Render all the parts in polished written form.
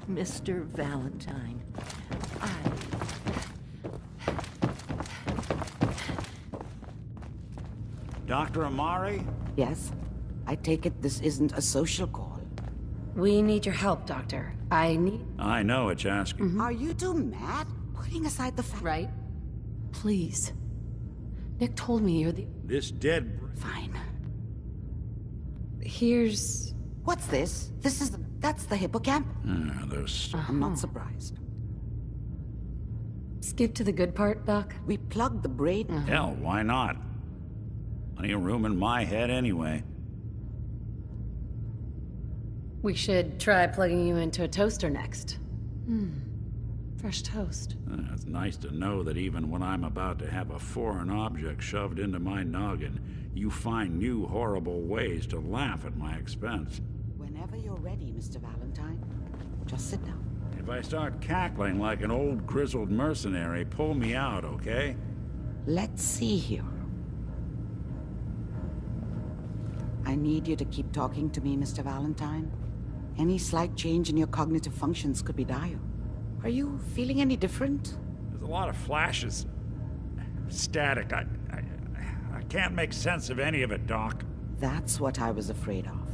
Mr. Valentine, Dr. Amari? Yes? I take it this isn't a social call. We need your help, Doctor. I know it's asking. Are you two mad? Putting aside the fact... Right? Please. Nick told me you're the... This dead... Fine. Here's... What's this? That's the hippocamp? Those... I'm not surprised. Skip to the good part, Doc? We plugged the braid... Hell, why not? Plenty of room in my head anyway. We should try plugging you into a toaster next. Fresh toast. It's nice to know that even when I'm about to have a foreign object shoved into my noggin, you find new horrible ways to laugh at my expense. Whenever you're ready, Mr. Valentine. Just sit down. If I start cackling like an old grizzled mercenary, pull me out, okay? Let's see here. I need you to keep talking to me, Mr. Valentine. Any slight change in your cognitive functions could be dire. Are you feeling any different? There's a lot of flashes. Static. I can't make sense of any of it, Doc. That's what I was afraid of.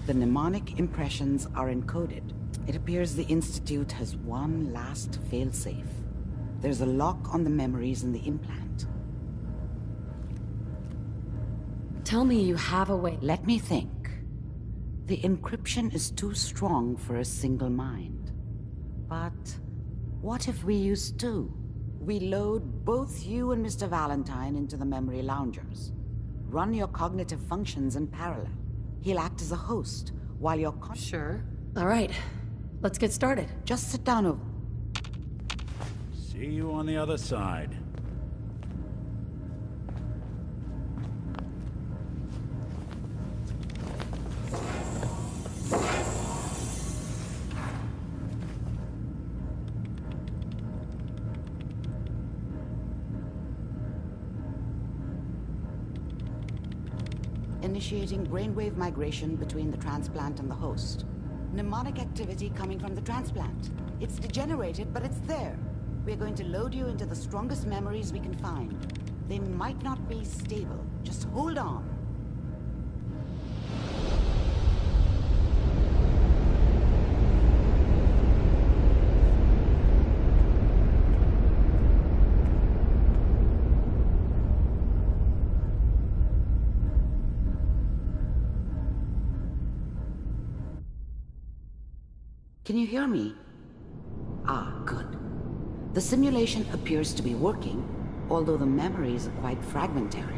The mnemonic impressions are encoded. It appears the Institute has one last failsafe. There's a lock on the memories in the implant. Tell me you have a way... Let me think. The encryption is too strong for a single mind. But what if we use two? We load both you and Mr. Valentine into the memory loungers. Run your cognitive functions in parallel. He'll act as a host, while you're... Sure. All right. Let's get started. Just sit down over... See you on the other side. Initiating brainwave migration between the transplant and the host. Mnemonic activity coming from the transplant. It's degenerated, but it's there. We're going to load you into the strongest memories we can find. They might not be stable. Just hold on. Can you hear me? Ah, good. The simulation appears to be working, although the memories are quite fragmentary.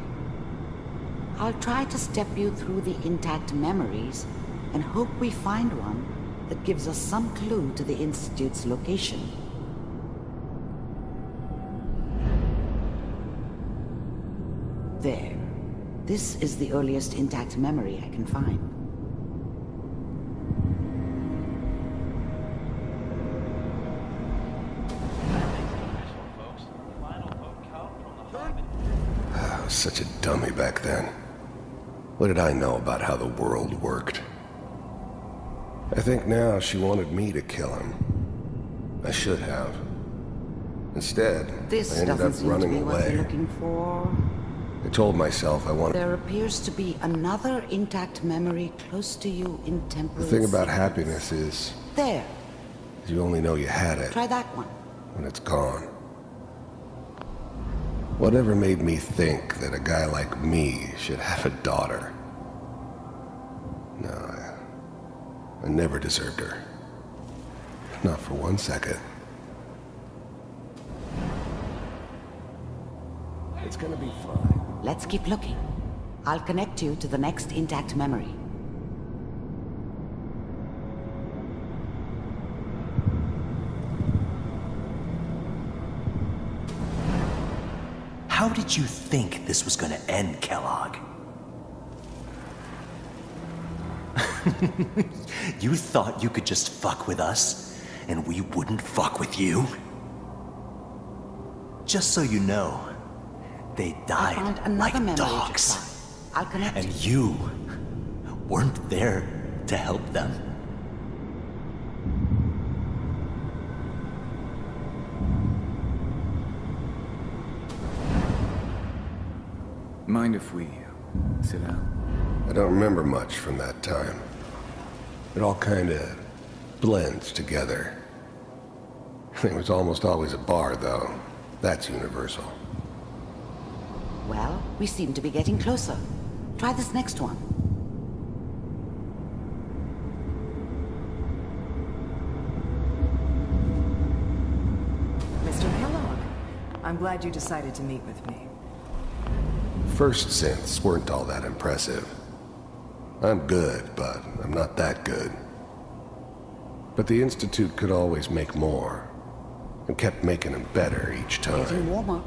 I'll try to step you through the intact memories and hope we find one that gives us some clue to the Institute's location. There. This is the earliest intact memory I can find. Such a dummy back then. What did I know about how the world worked? I think now she wanted me to kill him. I should have. Instead, I ended up running away. What you're looking for. I told myself I wanted... There appears to be another intact memory close to you in temporal... The thing about happiness is... There. You only know you had it. Try that one. When it's gone. Whatever made me think that a guy like me should have a daughter? No, I never deserved her. Not for 1 second. It's gonna be fine. Let's keep looking. I'll connect you to the next intact memory. How did you think this was gonna end, Kellogg? You thought you could just fuck with us, and we wouldn't fuck with you? Just so you know, they died like dogs. I'll connect and you weren't there to help them. Mind if we sit down? I don't remember much from that time. It all kinda blends together. There was almost always a bar, though. That's universal. Well, we seem to be getting closer. Try this next one. Mr. Kellogg, I'm glad you decided to meet with me. First synths weren't all that impressive. I'm good, but I'm not that good. But the Institute could always make more, and kept making them better each Getting time. warmer.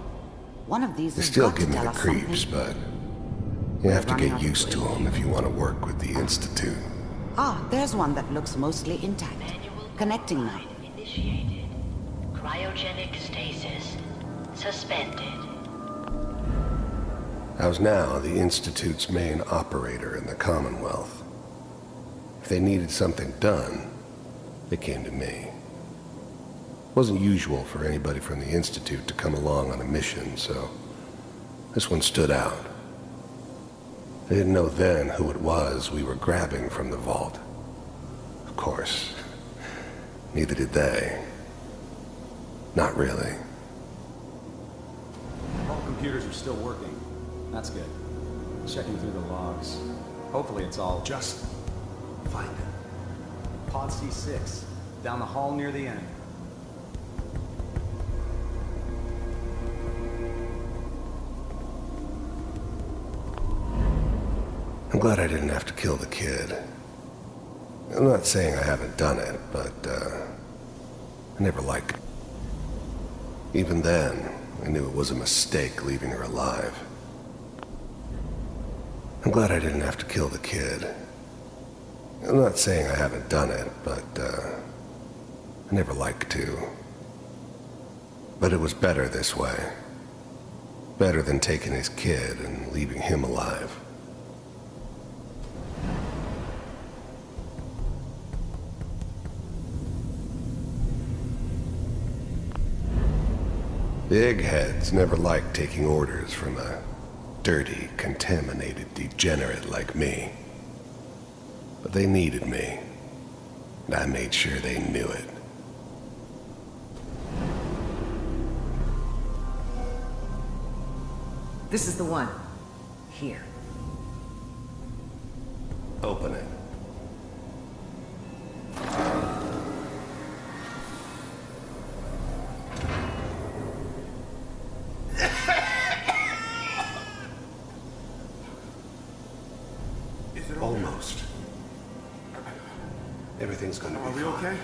One of these They has still got give to me tell the us creeps, something. but you have to get used to them if you want to work with the Institute. Ah, there's one that looks mostly intact. Connecting now. Initiated. Cryogenic stasis. Suspended. I was now the Institute's main operator in the Commonwealth. If they needed something done, they came to me. It wasn't usual for anybody from the Institute to come along on a mission, so this one stood out. I didn't know then who it was we were grabbing from the vault. Of course, neither did they. Not really. All computers are still working. That's good. Checking through the logs. Hopefully it's all... Just find it. Pod C6. Down the hall near the end. I'm glad I didn't have to kill the kid. I'm not saying I haven't done it, but, I never liked her. Even then, I knew it was a mistake leaving her alive. I'm glad I didn't have to kill the kid. I'm not saying I haven't done it, but, I never liked to. But it was better this way. Better than taking his kid and leaving him alive. The eggheads never liked taking orders from a dirty, contaminated degenerate like me. But they needed me, and I made sure they knew it. This is the one. Here. Open it. Almost. Everything's gonna be fine. Are we okay?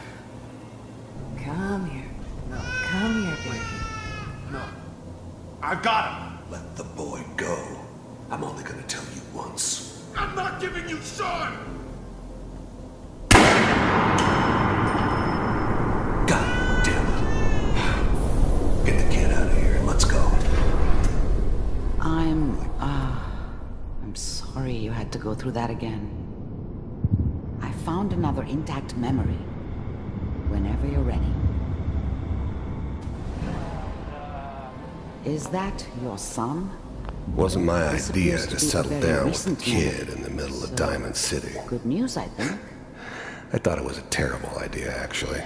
Come here. Come here, baby. No. I've got him! Let the boy go. I'm only gonna tell you once. I'm not giving you Sean! God damn it. Get the kid out of here and let's go. I'm sorry you had to go through that again. I found another intact memory. Whenever you're ready. Is that your son? Wasn't my This idea appears to to be a settle very down with a recent kid memory. in the middle of So, Diamond City. Good news, I think. I thought it was a terrible idea, actually.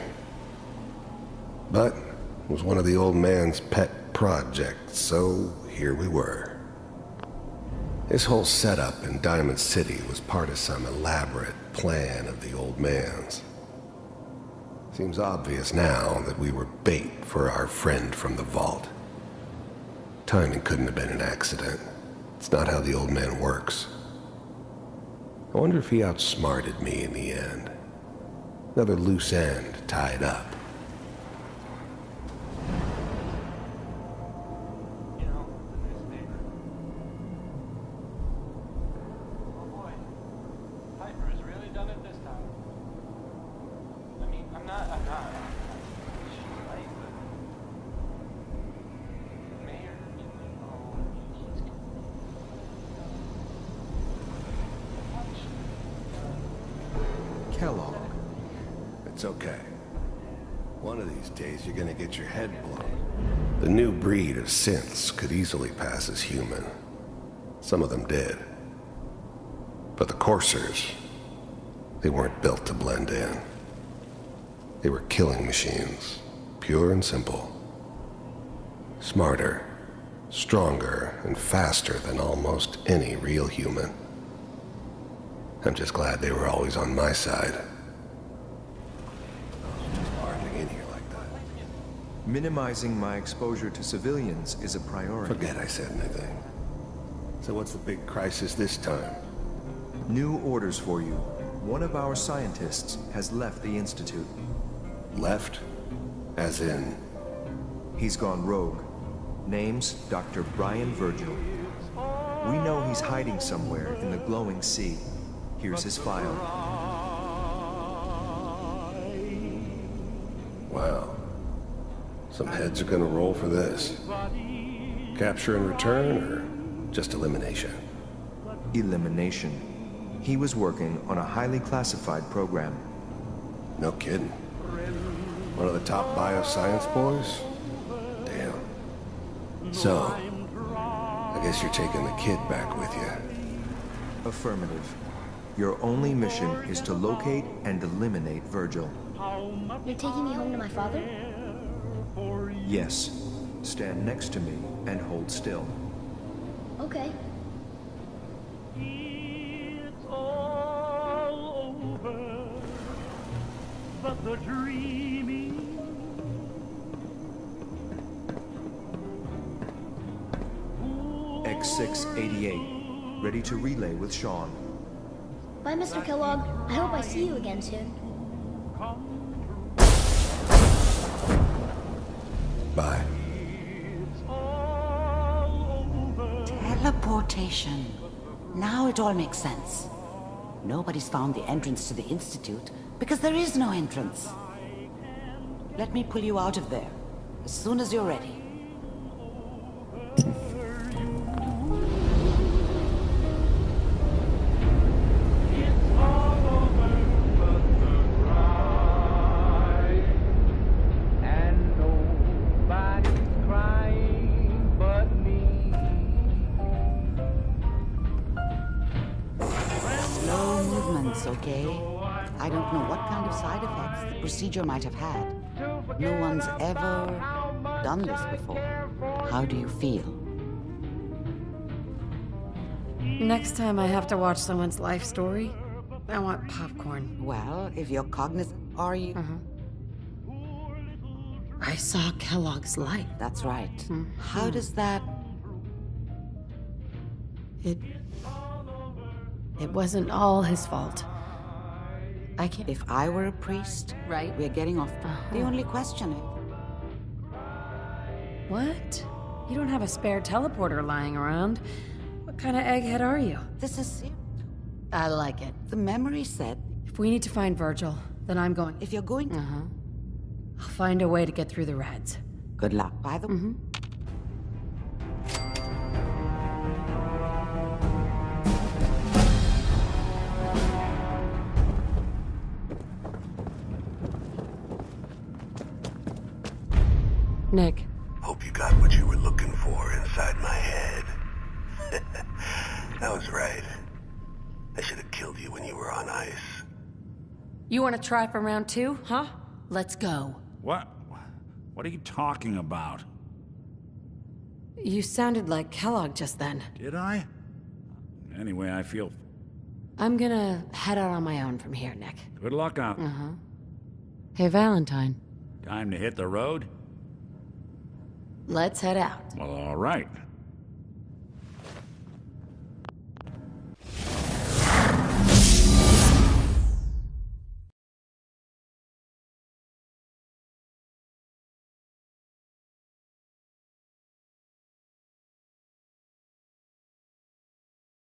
But it was one of the old man's pet projects, so here we were. This whole setup in Diamond City was part of some elaborate plan of the old man's. Seems obvious now that we were bait for our friend from the vault. Timing couldn't have been an accident. It's not how the old man works. I wonder if he outsmarted me in the end. Another loose end tied up. You know, the newspaper. Oh boy, Piper has really done it this time. I mean, I'm not. She's right, but the mayor, oh, he's Kellogg. It's okay. One of these days you're gonna get your head blown. The new breed of synths could easily pass as human. Some of them did. But the coursers, they weren't built to blend in. They were killing machines, pure and simple. Smarter, stronger, and faster than almost any real human. I'm just glad they were always on my side. Barging in here like that. Minimizing my exposure to civilians is a priority. Forget I said anything. So what's the big crisis this time? New orders for you. One of our scientists has left the Institute. Left? As in? He's gone rogue. Name's Dr. Brian Virgil. We know he's hiding somewhere in the glowing sea. Here's his file. Wow. Some heads are gonna roll for this. Capture and return, or just elimination? Elimination. He was working on a highly classified program. No kidding. One of the top bioscience boys? Damn. So, I guess you're taking the kid back with you. Affirmative. Your only mission is to locate and eliminate Virgil. You're taking me home to my father? Yes. Stand next to me and hold still. Okay. It's all over, but the dreaming. X688. Ready to relay with Sean. Bye, Mr. Kellogg. I hope I see you again soon. Bye. Teleportation. Now it all makes sense. Nobody's found the entrance to the Institute because there is no entrance. Let me pull you out of there as soon as you're ready. Okay? I don't know what kind of side effects the procedure might have had. No one's ever done this before. How do you feel? Next time I have to watch someone's life story, I want popcorn. Well, if you're cognizant, are you? I saw Kellogg's life. That's right. How does that... It wasn't all his fault. I can't... If I were a priest, right? We're getting off. The only question is... What? You don't have a spare teleporter lying around. What kind of egghead are you? This is it. I like it. The memory said... If we need to find Virgil, then I'm going. If you're going to... I'll find a way to get through the rats. Good luck. By the way... Nick. Hope you got what you were looking for inside my head. I was right. I should have killed you when you were on ice. You want to try for round 2, huh? Let's go. What? What are you talking about? You sounded like Kellogg just then. Did I? Anyway, I feel... I'm gonna head out on my own from here, Nick. Good luck out. Hey, Valentine. Time to hit the road? Let's head out. Well, all right.